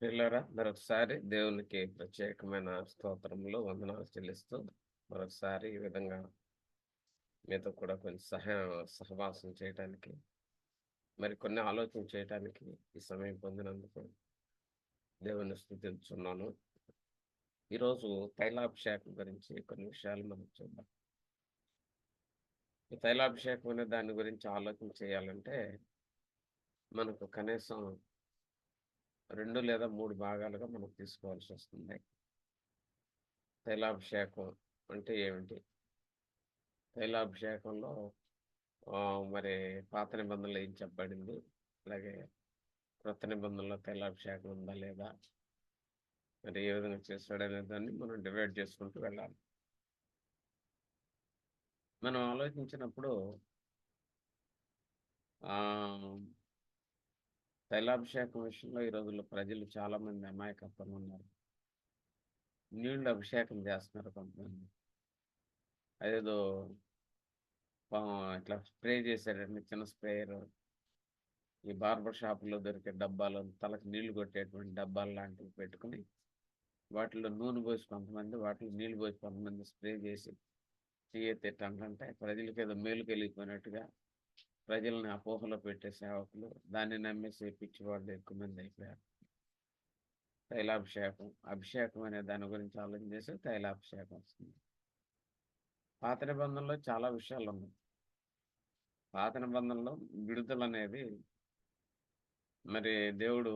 పిల్లరా మరొకసారి దేవునికి ప్రత్యేకమైన స్తోత్రములు, వందనాలు చెల్లిస్తూ మరొకసారి ఈ విధంగా మీతో కూడా కొంచెం సహవాసం చేయటానికి, మరి కొన్ని ఆలోచన చేయటానికి ఈ సమయం పొందినందుకు దేవుని స్తుతించున్నాను. ఈరోజు తైలాభిషేకం గురించి కొన్ని విషయాలు మనం చూద్దాం. ఈ తైలాభిషేకం అనే దాని గురించి ఆలోచన చేయాలంటే మనకు కనీసం 2 లేదా 3 భాగాలుగా మనం తీసుకోవాల్సి వస్తుంది. తైలాభిషేకం అంటే ఏమిటి? తైలాభిషేకంలో మరి పాత నిబంధనలో ఏం చెప్పబడింది? అలాగే క్రొత్త నిబంధనలో తైలాభిషేకం ఉందా లేదా? మరి ఏ విధంగా చేస్తాడనే దాన్ని మనం డివైడ్ చేసుకుంటూ వెళ్ళాలి. మనం ఆలోచించినప్పుడు ఆహ్, తైలాభిషేకం విషయంలో ఈ రోజుల్లో ప్రజలు చాలామంది అమాయకత్వంగా ఉన్నారు. నీళ్ళు అభిషేకం చేస్తున్నారు కొంతమంది. అదేదో ఇట్లా స్ప్రే చేసాడండి చిన్న స్ప్రేయరు. ఈ బార్బర్ షాపుల్లో దొరికే డబ్బాలు, తలకి నీళ్లు కొట్టేటువంటి డబ్బాలు లాంటివి పెట్టుకొని వాటిలో నూనె పోసి కొంతమంది, వాటిలో నీళ్లు పోసి కొంతమంది స్ప్రే చేసి చెయ్యెత్తేటంటే ప్రజలకేదో మేలు కలిగిపోయినట్టుగా ప్రజల్ని అపోహలో పెట్టే సేవకులు, దాన్ని నమ్మేసి పిచ్చివాళ్ళు ఎక్కువ మంది అయిపోయారు. అభిషేకం అనే దాని గురించి ఆలోచన చేస్తే తైలాభిషేకం వస్తుంది. పాత నిబంధనలో చాలా విషయాలున్నాయి. పాత నిబంధనలో విడుదలనేది మరి దేవుడు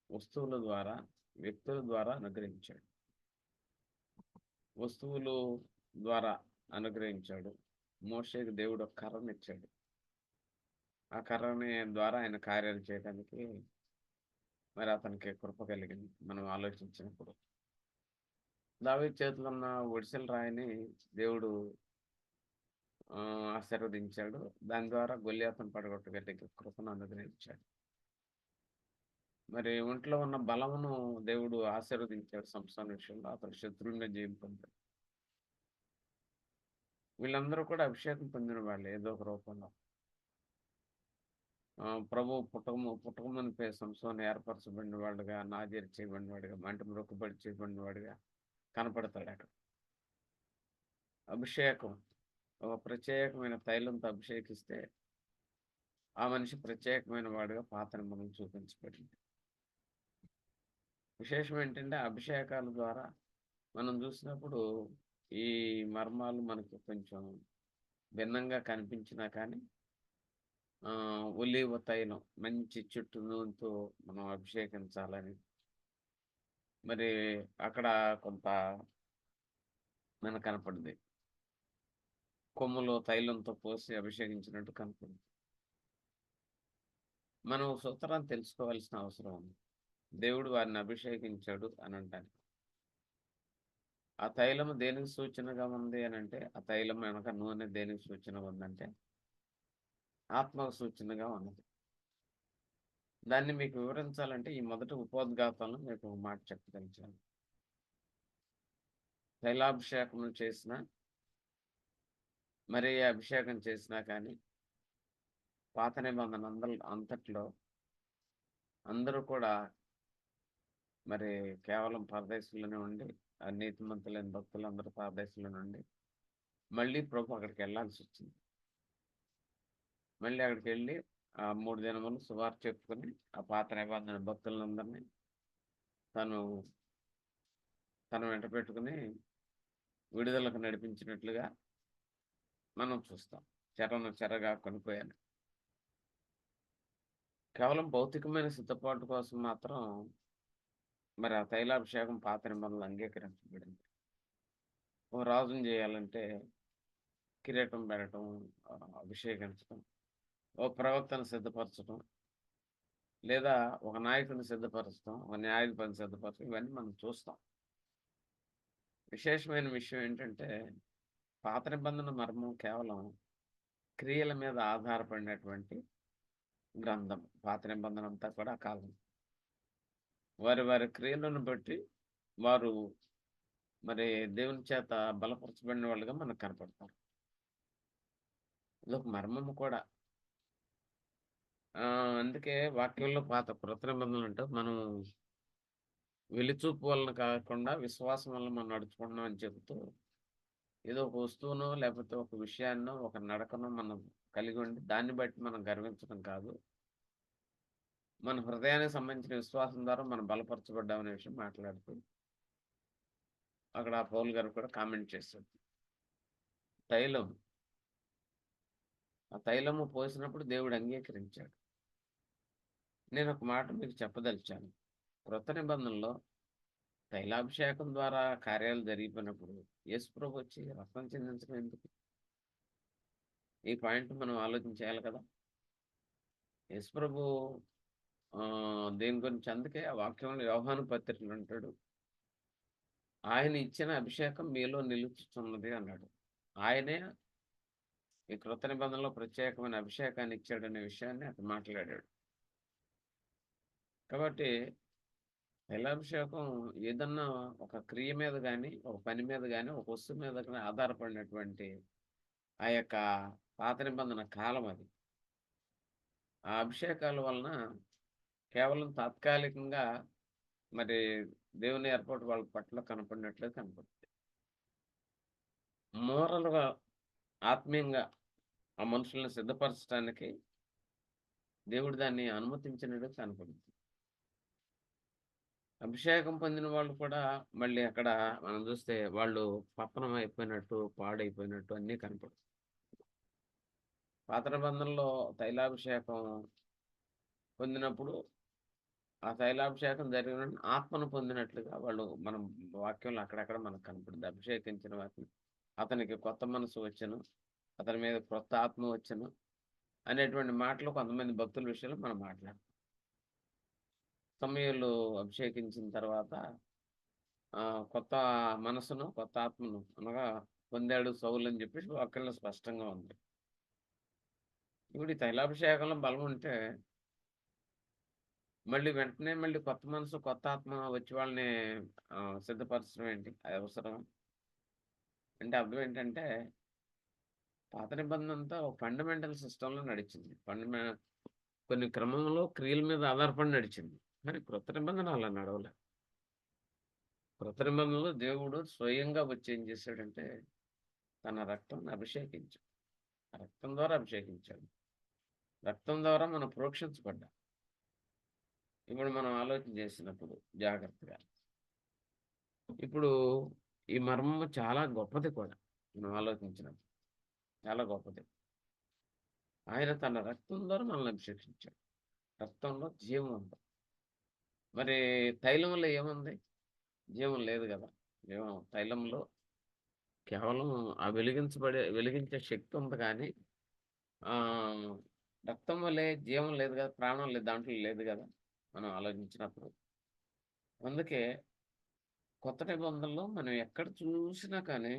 వస్తువుల ద్వారా, వ్యక్తుల ద్వారా అనుగ్రహించాడు. వస్తువులు ద్వారా అనుగ్రహించాడు. మోషేకి దేవుడు ఒక కర్రనిచ్చాడు. ఆ కర్రని ద్వారా ఆయన కార్యాలు చేయడానికి మరి అతనికి కృప కలిగింది మనం ఆలోచించినప్పుడు. దావీదు చేతిలో ఉన్న ఒడిసెల రాయిని దేవుడు ఆశీర్వదించాడు. దాని ద్వారా గొల్యాతును పడగొట్టగలిగే కృపను అనుగ్రహించాడు. మరి ఒంట్లో ఉన్న బలమును దేవుడు ఆశీర్వదించాడు సంసోను విషయంలో. అతడు శత్రువుని జయం పొందాడు. వీళ్ళందరూ కూడా అభిషేకం పొందిన వాళ్ళే ఏదో ఒక రూపంలో. ప్రభువు పుట్టకమునుపే సంసోను ఏర్పరచబడిన వాడుగా, నాజీరు చేయబడిన వాడుగా, మంటి మ్రొక్కుబడి చేయబడిన వాడుగా కనపడతాడు అక్కడ. అభిషేకం ఒక ప్రత్యేకమైన తైలంతో అభిషేకిస్తే ఆ మనిషి ప్రత్యేకమైన వాడుగా పాత నిబంధన చూపించబడింది. విశేషం ఏంటంటే అభిషేకాల ద్వారా మనం చూసినప్పుడు ఈ మర్మాలు మనకు కొంచెం భిన్నంగా కనిపించినా కానీ ఒలీవ తైలం మంచి చెట్టు నూనెతో మనం అభిషేకించాలని మరి అక్కడ కొంత మనకు కనపడింది. కొమ్ములో తైలంతో పోసి అభిషేకించినట్టు కనపడింది. మనం సూత్రాన్ని తెలుసుకోవాల్సిన అవసరం ఉంది. దేవుడు వారిని అభిషేకించాడు అని అంటానికి. ఆ తైలము దేనికి సూచనగా ఉంది అని అంటే, ఆ తైలం వెనక నూనె దేనికి సూచనగా ఉందంటే ఆత్మకు సూచనగా ఉన్నది. దాన్ని మీకు వివరించాలంటే ఈ మొదటి ఉపోద్ఘాతంలో మీకు ఒక మాట చెప్పదలిచాను. తైలాభిషేకం చేసిన మరి అభిషేకం చేసినా కానీ పాత నిబంధన అంతట్లో అందరూ కూడా మరి కేవలం పరదేశంలోనే ఉండి నీతిమంతులైన భక్తులందరూ పరదేశంలో నుండి మళ్ళీ ప్రభు అక్కడికి వెళ్ళాల్సి వచ్చింది. మళ్ళీ అక్కడికి వెళ్ళి ఆ 3 దినములు సువార్త చెప్పుకొని ఆ పాత నిబంధన భక్తులందరినీ తను తన వెంట పెట్టుకుని విడుదలకు నడిపించినట్లుగా మనం చూస్తాం. చెరగా కొనిపోయాను. కేవలం భౌతికమైన సిద్ధపాటు కోసం మాత్రం మరి ఆ తైలాభిషేకం పాత నిబంధనలు అంగీకరించబడింది. ఓ రాజుని చేయాలంటే కిరీటం పెట్టడం, అభిషేకించడం, ఓ ప్రవక్తను సిద్ధపరచడం, లేదా ఒక నాయకుడిని సిద్ధపరచడం, ఒక న్యాయాధిపతిని సిద్ధపరచడం ఇవన్నీ మనం చూస్తాం. విశేషమైన విషయం ఏంటంటే పాత నిబంధన మర్మం కేవలం క్రియల మీద ఆధారపడినటువంటి గ్రంథం. పాత నిబంధన అంతా కూడా ఆ కాలం. వారి వారి క్రియలను బట్టి వారు మరి దేవుని చేత బలపరచబడిన వాళ్ళుగా మనకు కనపడతారు. ఇదొక మర్మము కూడా. అందుకే వాక్యంలో పాత కృత నిబంధనలు అంటే మనం వెలిచూపు వలన కాకుండా విశ్వాసం వలన మనం నడుచుకుంటున్నాం అని చెబుతూ, ఏదో ఒక వస్తువునో, లేకపోతే ఒక విషయాన్నో, ఒక నడకనో మనం కలిగి ఉండి, దాన్ని బట్టి మనం గర్వించడం కాదు. మన హృదయానికి సంబంధించిన విశ్వాసం ద్వారా మనం బలపరచబడ్డామనే విషయం మాట్లాడుతూ, అక్కడ పౌలు గారు కూడా కామెంట్ చేశారు. తైలం, ఆ తైలము పోసినప్పుడు దేవుడు అంగీకరించాడు. నేను ఒక మాట మీకు చెప్పదలిచాను. క్రొత్త నిబంధనలో తైలాభిషేకం ద్వారా కార్యాలు జరిగిపోయినప్పుడు యేసుప్రభు వచ్చి రక్తం చిందించడం ఎందుకు? ఈ పాయింట్ మనం ఆలోచించేయాలి కదా! యేసుప్రభు దేని గురించి అందుకే ఆ వాక్యంలో యోహాను పత్రికలో అంటాడు. ఆయన ఇచ్చిన అభిషేకం మీలో నిలుచుచున్నది అన్నాడు. ఆయనే ఈ క్రొత్త నిబంధనలో ప్రత్యేకమైన అభిషేకాన్ని ఇచ్చాడనే విషయాన్ని అక్కడ మాట్లాడాడు. కాబట్టి తైలాభిషేకం ఏదన్నా ఒక క్రియ మీద గాని, ఒక పని మీద గాని, ఒక వస్తువు మీద గాని ఆధారపడినటువంటి ఆ యొక్క పాత నిబంధన కాలం అది. ఆ అభిషేకాల వలన కేవలం తాత్కాలికంగా మరి దేవుని ఏర్పాటు వాళ్ళ పట్ల కనపడినట్లే కనపడుతుంది. మోరల్‌గా, ఆత్మీయంగా ఆ మనుషుల్ని సిద్ధపరచటానికి దేవుడు దాన్ని అనుమతించినట్టు కనపడుతుంది. అభిషేకం పొందిన వాళ్ళు కూడా మళ్ళీ అక్కడ మనం చూస్తే వాళ్ళు పతనం అయిపోయినట్టు, పాడైపోయినట్టు అన్నీ కనపడుతుంది. పాత నిబంధనలో తైలాభిషేకం పొందినప్పుడు, ఆ తైలాభిషేకం జరిగిన ఆత్మను పొందినట్లుగా వాళ్ళు మనం వాక్యంలో అక్కడక్కడ మనకు కనపడుద్ది. అభిషేకించిన వాటిని అతనికి కొత్త మనసు వచ్చెను, అతని మీద క్రొత్త ఆత్మ వచ్చెను అనేటువంటి మాటలు కొంతమంది భక్తుల విషయంలో మనం మాట్లాడతాం. సమూయేలు అభిషేకించిన తర్వాత కొత్త మనసును, కొత్త ఆత్మను అనగా పొందాడు సౌలు అని చెప్పేసి వాక్యంలో స్పష్టంగా ఉంది. ఇప్పుడు ఈ తైలాభిషేకంలో బలం ఉంటే మళ్ళీ వెంటనే మళ్ళీ కొత్త మనసు, కొత్త ఆత్మ వచ్చి వాళ్ళని సిద్ధపరచడం ఏంటి? అది అవసరమా? అంటే అర్థం ఏంటంటే, పాత నిబంధన అంతా ఒక ఫండమెంటల్ సిస్టమ్‌లో నడిచింది. కొన్ని క్రమంలో క్రియల మీద ఆధారపడి నడిచింది. కానీ క్రొత్త నిబంధన అలా నడవలే. క్రొత్త నిబంధనలో దేవుడు స్వయంగా వచ్చి ఏం చేశాడంటే, తన రక్తాన్ని అభిషేకించాడు. ఆ రక్తం ద్వారా అభిషేకించాడు. రక్తం ద్వారా మనం ప్రోక్షించబడ్డాం. ఇప్పుడు మనం ఆలోచన చేసినప్పుడు జాగ్రత్తగా. ఇప్పుడు ఈ మర్మము చాలా గొప్పది కూడా. మనం ఆలోచించినప్పుడు. చాలా గొప్పది. ఆయన తన రక్తం ద్వారా మనల్ని అభిషేకించాడు. రక్తంలో జీవం ఉంది. మరి తైలంలో ఏముంది? జీవం లేదు గదా! తైలంలో కేవలం ఆ వెలిగించే శక్తి ఉంది గానీ, ఆహ్, రక్తం వలె జీవం లేదు గదా! ప్రాణం లేదు దాంట్లో లేదు గదా! మనం ఆలోచించినప్పుడు. అందుకే కొత్త నిబంధనలో మనం ఎక్కడ చూసినా కానీ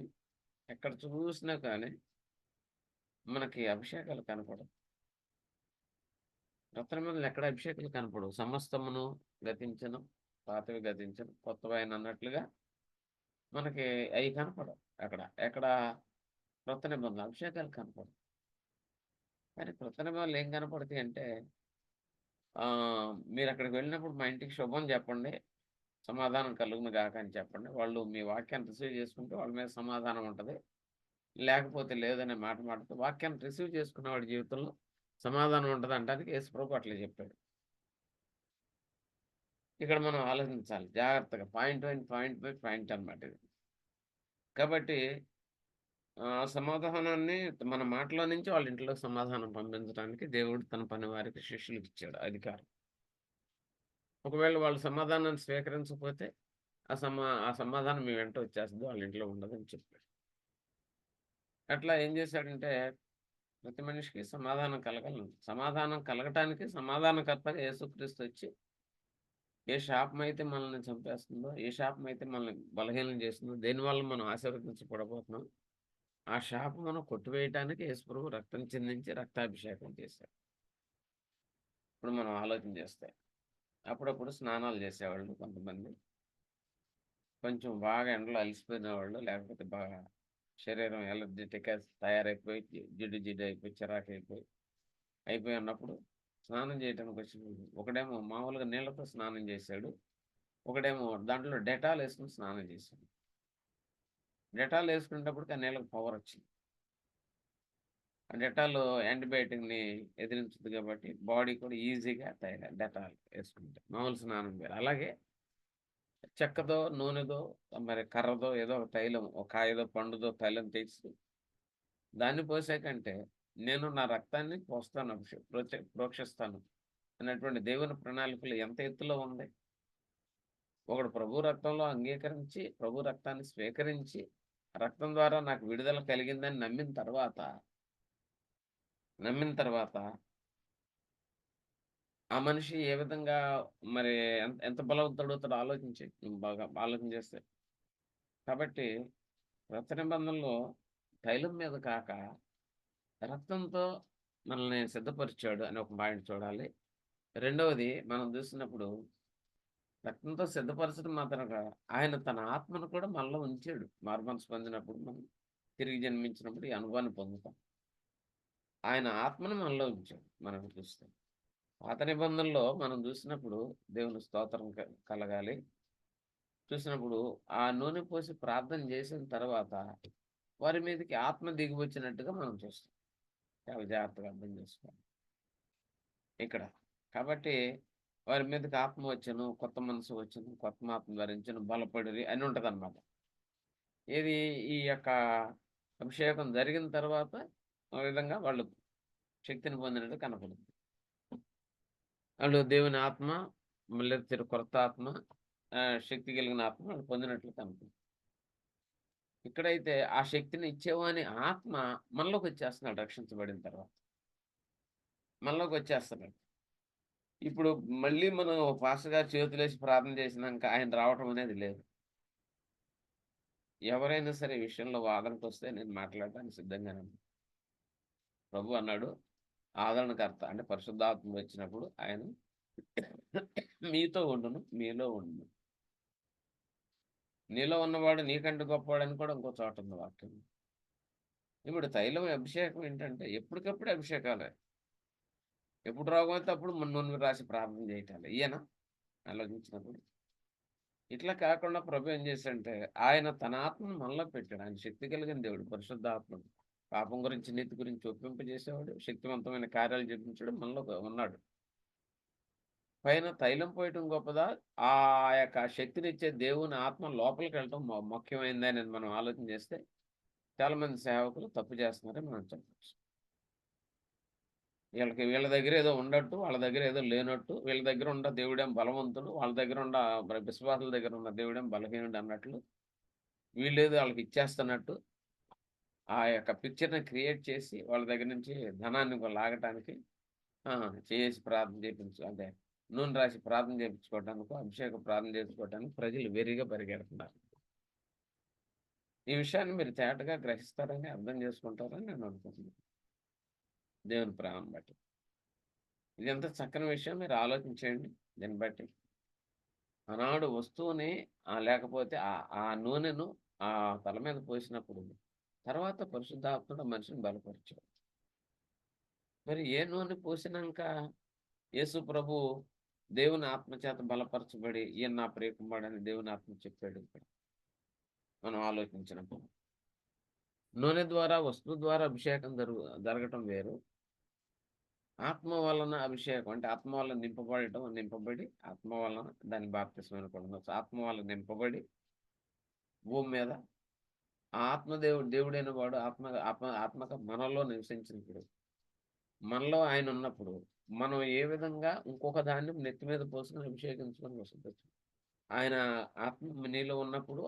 మనకి అభిషేకాలు కనపడవు. కొత్త నిబంధనలో ఎక్కడ అభిషేకాలు కనపడవు. సమస్తమును గతించెను, పాతవి గతించెను, కొత్తవైనన్నట్లుగా మనకి అయి కనపడవు అక్కడ. ఎక్కడ క్రొత్త నిబంధనలు అభిషేకాలు కనపడవు. కానీ క్రొత్త నిబంధనలు ఏం కనపడతాయంటే మీరక్కడికి వెళ్ళినప్పుడు మా ఇంటికి శుభం చెప్పండి. సమాధానం కలుగును గాక అని చెప్పండి. వాళ్ళు మీ వాక్యాన్ని రిసీవ్ చేసుకుంటే వాళ్ళ మీద సమాధానం ఉంటది. లేకపోతే లేదనే మాట మాటతో వాక్యాన్ని రిసీవ్ చేసుకున్న వాడి జీవితంలో సమాధానం ఉంటదంటానికి యేసుప్రభు అట్లా చెప్పాడు. ఇక్కడ మనం ఆలోచించాలి జాగ్రత్తగా. పాయింట్ బై పాయింట్ అన్నమాట ఇది. కాబట్టి సమాధానాన్ని మన మాటలో నుంచి వాళ్ళ ఇంట్లోకి సమాధానం పంపించడానికి దేవుడు తన పనివారికి శిష్యులకిచ్చాడు అధికారం. ఒకవేళ వాళ్ళు సమాధానాన్ని స్వీకరించకపోతే ఆ సమాధానం మీ వెంట వచ్చేస్తది. వాళ్ళ ఇంట్లో ఉండదని చెప్పాడు. అట్లా ఏం చేశాడంటే ప్రతి మనిషికి సమాధానం కలగాలని సమాధానం కలగటానికి సమాధానకర్తగా యేసుక్రీస్తు వచ్చి ఏ శాపమైతే మనల్ని చంపేస్తుందో, ఏ శాపమైతే మనల్ని బలహీనం చేస్తుందో, దేనివల్ల మనం ఆశీర్వదించబడబోతున్నాం, ఆ శాపమును కొట్టివేయటానికి యేసుప్రభు రక్తం చిందించి రక్తాభిషేకం చేశాడు. ఇప్పుడు మనం ఆలోచన చేస్తే అప్పుడప్పుడు స్నానాలు చేసేవాళ్ళు కొంతమంది. కొంచెం బాగా ఎండలో అలసిపోయినవాళ్ళు, లేకపోతే బాగా శరీరం ఎలర్జిటిక్‌గా తయారైపోయి, జిడ్డు జిడ్డు అయిపోయి, అయిపోయి ఉన్నప్పుడు స్నానం చేయటానికొచ్చినోళ్ళు ఒకడేమో మామూలుగా నీళ్ళతో స్నానం చేశాడు. ఒకడేమో దాంట్లో డెటాల్ వేసుకుని స్నానం చేశాడు. డెటాల్ వేసుకునేటప్పటికి ఆ నీళ్ళకి పవర్ వచ్చింది. ఆ డెటాల్ యాంటీబయాటిక్ని ఎదిరించుద్ది కాబట్టి బాడీ కూడా ఈజీగా తయారు డెటాల్ వేసుకుంటే మామూలు స్నానం వేరు. అలాగే చెక్కదో నూనెదో మరి కర్రదో ఏదో ఒక తైలం ఒక కాయదో పండుదో తైలం తెచ్చి దాన్ని పోసాకంటే నేను నా రక్తాన్ని పోస్తాను ప్రోక్షిస్తాను అనేటువంటి దేవుని ప్రణాళికలు ఎంత ఎత్తులో ఉంది. ఒకడు ప్రభు రక్తంలో అంగీకరించి ప్రభు రక్తాన్ని స్వీకరించి రక్తం ద్వారా నాకు విడుదల కలిగిందని నమ్మిన తర్వాత ఆ మనిషి ఏ విధంగా మరి ఎంత బలవంతుడవుతాడో బాగా ఆలోచన చేస్తే. కాబట్టి రక్త నిబంధనలో తైలం మీద కాక రక్తంతో మనల్ని సిద్ధపరిచాడు అని ఒక పాయింట్ చూడాలి. రెండవది మనం చూసినప్పుడు రక్తంతో సిద్ధపరచడం మాత్రమే ఆయన తన ఆత్మను కూడా మనలో ఉంచాడు. మారుమనసు పొందినప్పుడు మనం తిరిగి జన్మించినప్పుడు ఈ అనుభవాన్ని పొందుతాం. ఆయన ఆత్మను మనలో ఉంచాడు మనం చూస్తే. పాత నిబంధనలో మనం చూసినప్పుడు దేవుని స్తోత్రం కలగాలి. చూసినప్పుడు ఆ నూనె పోసి ప్రార్థన చేసిన తర్వాత వారి మీదకి ఆత్మ దిగి వచ్చినట్టుగా మనం చూస్తాం. చాలా జాగ్రత్తగా అర్థం చేసుకోవాలి ఇక్కడ. కాబట్టి వారి మీదకి ఆత్మ వచ్చును, కొత్త మనసు వచ్చును, కొత్త ఆత్మ ధరించును, బలపడిరి అని ఉంటదన్నమాట. ఏది ఈ యొక్క అభిషేకం జరిగిన తర్వాత ఆ విధంగా వాళ్ళు శక్తిని పొందినట్టు కనపడుతుంది. వాళ్ళు దేవుని ఆత్మ మళ్ళీ కొత్త ఆత్మ శక్తి కలిగిన ఆత్మ వాళ్ళు పొందినట్లు కనపడుతుంది. ఇక్కడైతే ఆ శక్తిని ఇచ్చేవాని ఆత్మ మనలోకి వచ్చేస్తున్నాడు. రక్షించబడిన తర్వాత మనలోకి వచ్చేస్తున్నాడు. ఇప్పుడు మళ్ళీ మనం పాస్టర్ గారు చేతులేసి ప్రార్థన చేసినాక ఆయన రావటం అనేది లేదు. ఎవరైనా సరే ఈ విషయంలో వాదనకు వస్తే నేను మాట్లాడడానికి సిద్ధంగానే ఉన్నాను. ప్రభు అన్నాడు ఆదరణకర్త అంటే పరిశుద్ధాత్మ వచ్చినప్పుడు ఆయన మీతో ఉండును, మీలో ఉండును. నీలో ఉన్నవాడు నీకంటే గొప్పవాడని కూడా ఇంకో చోట ఉంది వాక్యం. ఇప్పుడు తైలం అభిషేకం ఏంటంటే ఎప్పటికప్పుడు అభిషేకాలే. ఎప్పుడు రోగం అయితే అప్పుడు నూనె రాసి ప్రార్థన చేయటాలి. ఈయన ఆలోచించినప్పుడు ఇట్లా కాకుండా ప్రభు ఏం చేశాడంటే ఆయన తన ఆత్మను మనలో పెట్టాడు. ఆయన శక్తి కలిగిన దేవుడు, పరిశుద్ధాత్ముడు. పాపం గురించి నీతి గురించి ఒప్పింపజేసేవాడు, శక్తివంతమైన కార్యాలు చూపించాడు, మనలో ఉన్నాడు. పైన తైలం పోయటం గొప్పదా, ఆ యొక్క శక్తినిచ్చే దేవుని ఆత్మ లోపలికి వెళ్ళటం ముఖ్యమైందని మనం ఆలోచన చేస్తే చాలా మంది సేవకులు తప్పు చేస్తున్నారని మనం చెప్పచ్చు. వీళ్ళ దగ్గర ఏదో ఉండట్టు, వాళ్ళ దగ్గర ఏదో లేనట్టు, వీళ్ళ దగ్గర ఉన్న దేవుడేం బలవంతుడు, వాళ్ళ దగ్గర ఉన్న విశ్వాసుల దగ్గర ఉన్న దేవుడేం బలహీనుడు అన్నట్లు, వీళ్ళేదో వాళ్ళకి ఇచ్చేస్తున్నట్టు ఆ యొక్క పిక్చర్ని క్రియేట్ చేసి వాళ్ళ దగ్గర నుంచి ధనాన్ని లాగటానికి చేసి ప్రార్థన చేయించు అంటే నూనె రాసి ప్రార్థన చేయించుకోవడానికి, అభిషేక ప్రార్థన చేసుకోవడానికి ప్రజలు వెరిగా పరిగెడుతున్నారు. ఈ విషయాన్ని మీరు తేటగా గ్రహిస్తారని అర్థం చేసుకుంటారని నేను అనుకుంటున్నాను దేవుని ప్రేమను బట్టి. ఇది ఎంత చక్కని విషయం మీరు ఆలోచించేయండి. దీన్ని బట్టి ఆనాడు వస్తువుని లేకపోతే ఆ నూనెను ఆ తల మీద పోసినప్పుడు తర్వాత పరిశుద్ధాత్ముడు మనిషిని బలపరిచాడు. మరి ఏ నూనె పోసినాక యేసు ప్రభు దేవుని ఆత్మచేత బలపరచబడి ఈయన నా ప్రియకుమారుడని దేవుని ఆత్మ చెప్పాడు. ఇక్కడ మనం ఆలోచించినప్పుడు నూనె ద్వారా వస్తువు ద్వారా అభిషేకం జరగటం వేరు, ఆత్మ వలన అభిషేకం అంటే ఆత్మ వలన నింపబడి ఆత్మ వలన దాని బాప్తిస్మం కూడా ఆత్మ వలన నింపబడి భూమి మీద దేవుడైన వాడు ఆత్మక మనలో నివసించినప్పుడు, మనలో ఆయన ఉన్నప్పుడు మనం ఏ విధంగా ఇంకొక దాన్ని నెత్తి మీద పోసుకొని అభిషేకించుకొని వస్తుంది. ఆయన ఆత్మ నీలో ఉన్నప్పుడు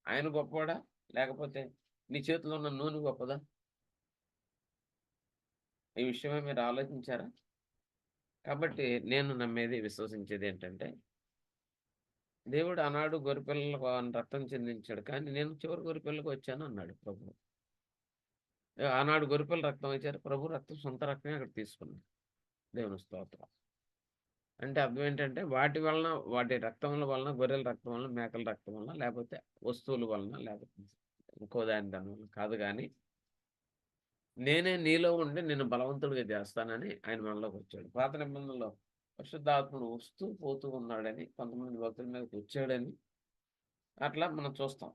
ఆయన గొప్పవాడా, లేకపోతే నీ చేతిలో ఉన్న నూనె గొప్పదా? ఈ విషయమే మీరు ఆలోచించారా? కాబట్టి నేను నమ్మేది, విశ్వసించేది ఏంటంటే దేవుడు ఆనాడు గొర్రెపిల్లలకు రక్తం చెందించాడు, కానీ నేను చివరి గొర్రెపిల్లకు వచ్చాను అన్నాడు ప్రభు. ఆనాడు గొర్రెపిల్ల రక్తం ఇచ్చారు, ప్రభు రక్తం సొంత రక్తమే అక్కడ తీసుకున్నాడు. దేవుని స్తోత్రం. అంటే అర్థం ఏంటంటే వాటి రక్తముల వలన, గొర్రెల రక్తం వలన, మేకల రక్తం వలన, లేకపోతే వస్తువుల వలన, లేకపోతే ఇంకో దాని వలన కాదు, కానీ నేనే నీలో ఉండి నిన్ను బలవంతుడిగా చేస్తానని ఆయన మనలోకి వచ్చాడు. పాత నిబంధనలో పరిశుద్ధాత్ముడు వస్తూ పోతూ ఉన్నాడని, కొంతమంది భక్తుల మీదకి వచ్చాడని అట్లా మనం చూస్తాం.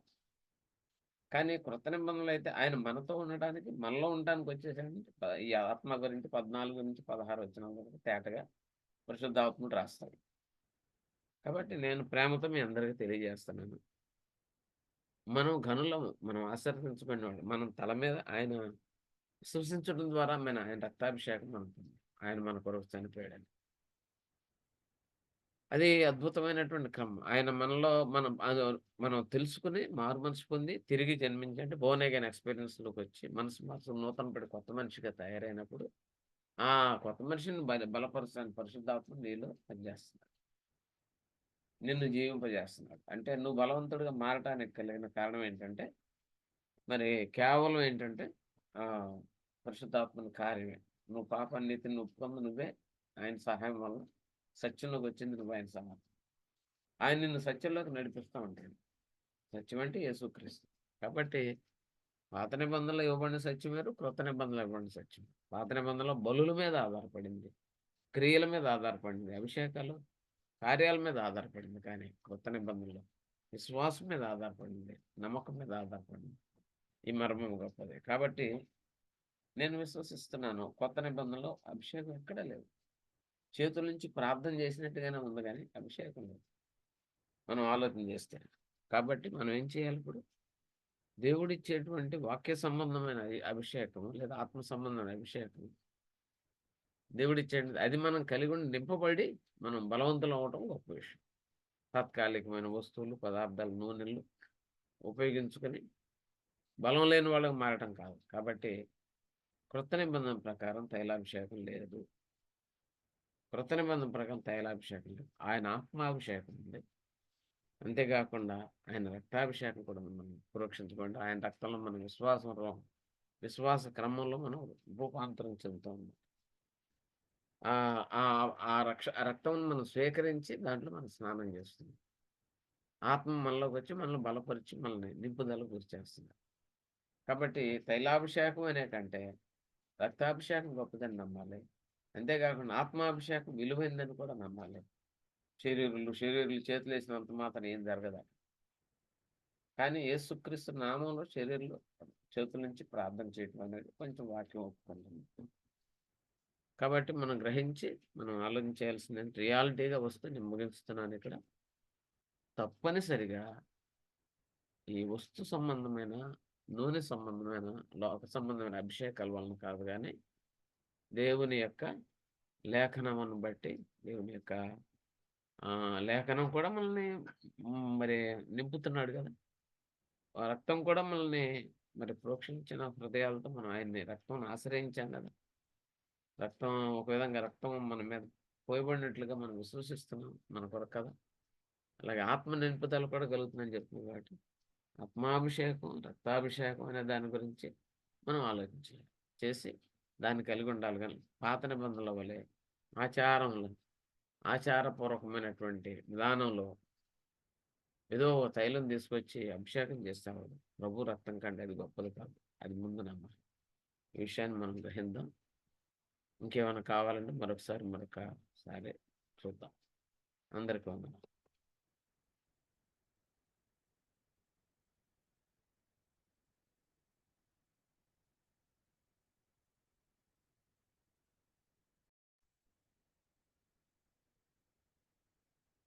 కానీ క్రొత్త నిబంధనలో అయితే ఆయన మనతో ఉండడానికి, మనలో ఉండడానికి వచ్చేసాడని ఈ ఆత్మ గురించి 14-16 వచనాల వరకు తేటగా పరిశుద్ధాత్ముడు రాస్తాడు. కాబట్టి నేను ప్రేమతో మీ అందరికీ తెలియజేస్తున్నాను. మనం ఘనులము, మనం ఆశీర్వదించబడినవాడు. మనం తల మీద ఆయన విశ్వసించడం ద్వారా ఆయన రక్తాభిషేకం మనకుంది. ఆయన మన కొరకు చనిపోయాడని. అది అద్భుతమైనటువంటి క్రమం. ఆయన మనలో మనం తెలుసుకొని మారుమనసు పొంది తిరిగి జన్మించి అంటే బోర్న్ అగైన్ ఎక్స్‌పీరియన్స్‌లోకొచ్చి మనసు నూతన పడి కొత్త మనిషిగా తయారైనప్పుడు, ఆ కొత్త మనిషిని బలపరచడానికి పరిశుద్ధాత్మ నీలో పనిచేస్తున్నాడు. నిన్ను జీవింపజేస్తున్నాడు. అంటే నువ్వు బలవంతుడిగా మారటానికి కలిగిన కారణం ఏంటంటే, మరి కేవలం ఏంటంటే ఆహ్, పరిశుద్ధాత్మని కార్యమే. నువ్వు పాపాన్ని, నీతిని ఒప్పుకుంది నువ్వే. ఆయన సహాయం వల్ల సత్యంలోకొచ్చింది నువ్వు ఆయన సహాయం. ఆయన నిన్ను సత్యంలోకి నడిపిస్తా ఉంటాడు. సత్యం అంటే యేసుక్రీస్తు. కాబట్టి పాత నిబంధనలో ఇవ్వబడిన సత్యం వేరు, క్రొత్త నిబంధనలో ఇవ్వబడిన సత్యం. పాత నిబంధనలో బలుల మీద ఆధారపడింది. క్రియల మీద ఆధారపడింది. అభిషేకాలు, కార్యాల మీద ఆధారపడింది. కానీ క్రొత్త నిబంధనలో విశ్వాసం మీద ఆధారపడింది. నమ్మకం మీద ఆధారపడింది. ఈ మర్మం గొప్పది. కాబట్టి నేను విశ్వసిస్తున్నాను. కొత్త నిబంధనలో అభిషేకం ఎక్కడా లేదు. చేతుల నుంచి ప్రార్థన చేసినట్టుగానే ఉంది గానీ అభిషేకం లేదు. మనం ఆలోచన చేస్తే. కాబట్టి మనం ఏం చేయాలి ఇప్పుడు? దేవుడిచ్చేటువంటి వాక్య సంబంధమైన అభిషేకం లేదా ఆత్మ సంబంధమైన అభిషేకం దేవుడిచ్చేది అది మనం కలిగి ఉండి నింపబడి మనం బలవంతులం అవ్వటం గొప్ప విషయం. తాత్కాలికమైన వస్తువులు, పదార్థాలు, నూనెలు ఉపయోగించుకొని బలం లేని వాళ్ళకి మారటం కాదు. కాబట్టి క్రొత్త నిబంధన ప్రకారం తైలాభిషేకం లేదు. క్రొత్త నిబంధన ప్రకారం తైలాభిషేకం లేదు. ఆయన ఆత్మాభిషేకం ఉంది. అంతేకాకుండా ఆయన రక్తాభిషేకం కూడా మనం పురోక్షించబడి ఆయన రక్తంలో మన విశ్వాస క్రమంలో మనం రూపాంతరం చెందుతూ ఉన్నాం. ఆ రక్తం మనం స్వీకరించి దాంట్లో మనం స్నానం చేస్తున్నాం. ఆత్మ మనలోకి వచ్చి మనల్ని బలపరిచి మనల్ని నింపుదలకు గురి చేస్తుంది. కాబట్టి తైలాభిషేకం అనే కంటే రక్తాభిషేకం గొప్పదని నమ్మాలి. అంతేకాకుండా ఆత్మాభిషేకం విలువైందని కూడా నమ్మాలి. శరీరులు చేతులేసినంత మాత్రం ఏం జరగదు. కానీ యేసుక్రీస్తు నామంలో చేతుల నుంచి ప్రార్థన చేయటం అనేది కొంచెం వాక్యం ఒప్పుకుంటుంది. కాబట్టి మనం గ్రహించి మనం ఆలోచించాల్సిన రియాలిటీగా వస్తే నేను ముగిస్తున్నాను ఇక్కడ. తప్పనిసరిగా ఈ వస్తు సంబంధమైన, నూనె సంబంధమైన, లోక సంబంధమైన అభిషేకాల వలన కాదు గానీ, దేవుని యొక్క లేఖనమును బట్టి, దేవుని యొక్క లేఖనం కూడా మనల్ని మరి నింపుతున్నాడు గదా! ఆ రక్తం కూడా మనల్ని మరి ప్రోక్షించిన హృదయాలతో మనం ఆయన్ని రక్తంను ఆశ్రయించాం గదా! ఒక విధంగా రక్తం మన మీద పోయబడినట్లుగా మనం విశ్వసిస్తున్నాం మన కొరకు కదా! అలాగే ఆత్మ నింపుదల కూడా కలుగుతుందని చెప్తుంది కాబట్టి ఆత్మాభిషేకం, రక్తాభిషేకం అనే దాని గురించి మనం ఆలోచించాలి. చేసి దాన్ని కలిగి ఉండాలి గానీ పాత నిబంధనల వలె ఆచారంలో ఆచారపూర్వకమైనటువంటి విధానంలో ఏదో తైలం తీసుకొచ్చి అభిషేకం చేసేవాడు. ప్రభు రక్తం కంటే అది గొప్పది కాదు. అది ముందు నమ్మాలి. ఈ విషయాన్ని మనం గ్రహిద్దాం. ఇంకేమైనా కావాలంటే మరొకసారి చూద్దాం. అందరికీ వందనాలు.